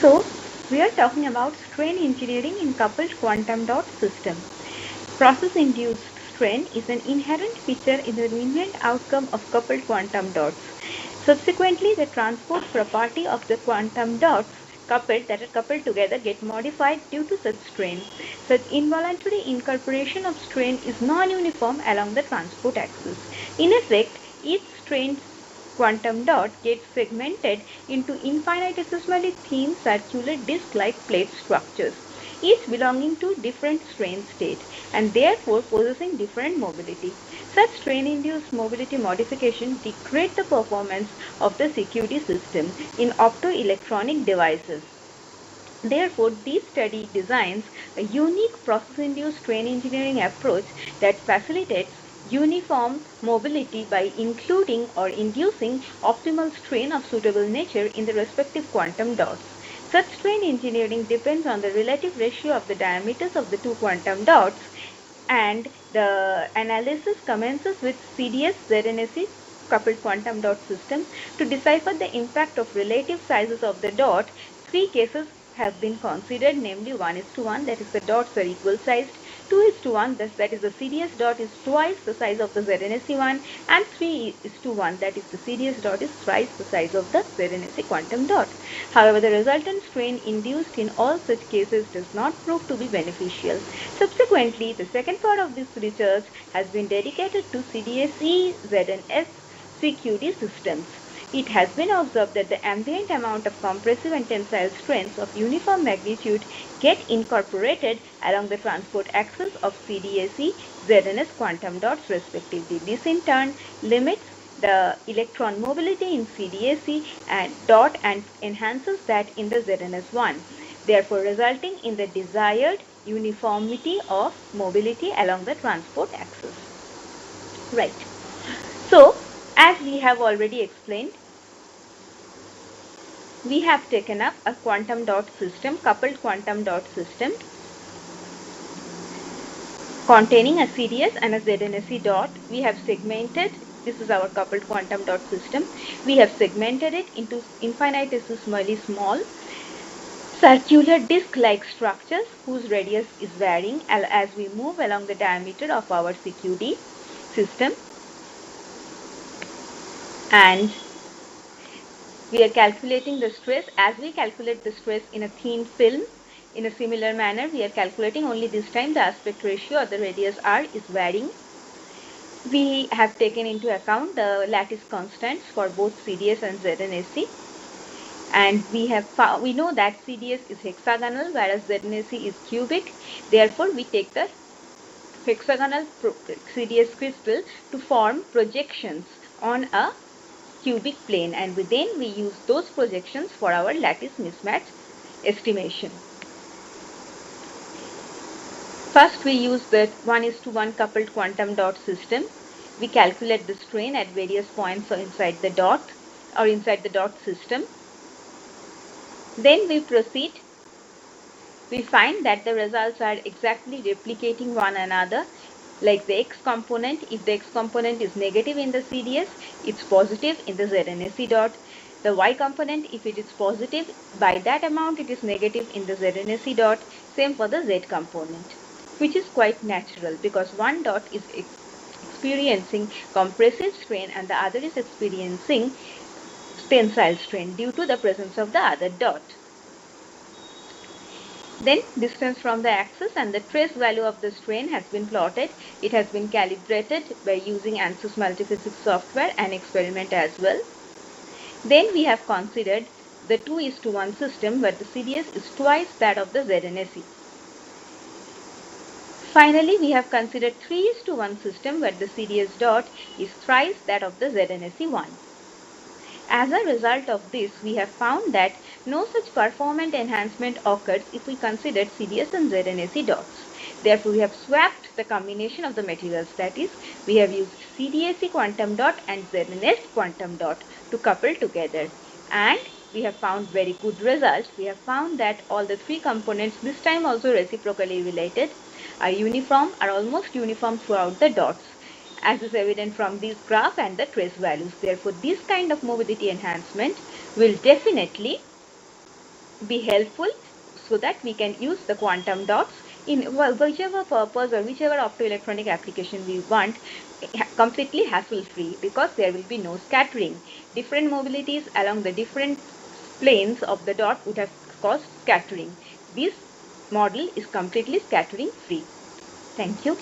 So, we are talking about strain engineering in coupled quantum dot system. Process-induced strain is an inherent feature in the invariant outcome of coupled quantum dots. Subsequently, the transport property of the quantum dots that are coupled together get modified due to such strain. Such involuntary incorporation of strain is non-uniform along the transport axis. In effect, each strained quantum dot gets segmented into infinitesimally thin circular disc-like plate structures, each belonging to different strain state and therefore possessing different mobility. Such strain-induced mobility modification degrade the performance of the CQD system in optoelectronic devices. Therefore, this study designs a unique process-induced strain engineering approach that facilitates uniform mobility by including or inducing optimal strain of suitable nature in the respective quantum dots. Such strain engineering depends on the relative ratio of the diameters of the two quantum dots, and the analysis commences with CDS ZNSE coupled quantum dot system. To decipher the impact of relative sizes of the dot, three cases have been considered, namely 1:1, that is the dots are equal sized, 2:1, that is the CDS dot is twice the size of the ZNSE1, and 3:1, that is the CDS dot is thrice the size of the ZNSE quantum dot. However, the resultant strain induced in all such cases does not prove to be beneficial. Subsequently, the second part of this research has been dedicated to CDSE ZNS CQD systems. It has been observed that the ambient amount of compressive and tensile strengths of uniform magnitude get incorporated along the transport axis of CDSE ZNS quantum dots respectively. This in turn limits the electron mobility in CDSE and dot and enhances that in the ZNS1, therefore resulting in the desired uniformity of mobility along the transport axis. Right. So, as we have already explained, we have taken up a quantum dot system, coupled quantum dot system, containing a CDS and a ZNSE dot. We have segmented, this is our coupled quantum dot system. We have segmented it into infinitesimally small circular disc-like structures whose radius is varying as we move along the diameter of our CQD system. And we are calculating the stress. As we calculate the stress in a thin film, in a similar manner, we are calculating, only this time the aspect ratio or the radius r is varying. We have taken into account the lattice constants for both CDS and ZNSE. And we know that CDS is hexagonal whereas ZNSE is cubic. Therefore, we take the hexagonal CDS crystal to form projections on a cubic plane, and then we use those projections for our lattice mismatch estimation. First, we use the 1:1 coupled quantum dot system. We calculate the strain at various points inside the dot or inside the dot system. Then we proceed. We find that the results are exactly replicating one another. Like the x component, if the x component is negative in the CDS, it's positive in the ZNSE dot. The y component, if it is positive, by that amount it is negative in the ZNSE dot. Same for the z component, which is quite natural because one dot is experiencing compressive strain and the other is experiencing tensile strain due to the presence of the other dot. Then distance from the axis and the trace value of the strain has been plotted. It has been calibrated by using ANSYS multiphysics software and experiment as well. Then we have considered the 2:1 system where the CDS is twice that of the ZNSE. Finally, we have considered 3:1 system where the CDS dot is thrice that of the ZNSE1. As a result of this, we have found that no such performance enhancement occurs if we consider CDS and ZNSE dots. Therefore, we have swapped the combination of the materials, that is, we have used CDSE quantum dot and ZNS quantum dot to couple together. And we have found very good results. We have found that all the three components, this time also reciprocally related, are almost uniform throughout the dots, as is evident from this graph and the trace values. Therefore, this kind of mobility enhancement will definitely be helpful so that we can use the quantum dots in whichever purpose or whichever optoelectronic application we want, completely hassle free, because there will be no scattering. Different mobilities along the different planes of the dot would have caused scattering. This model is completely scattering free. Thank you.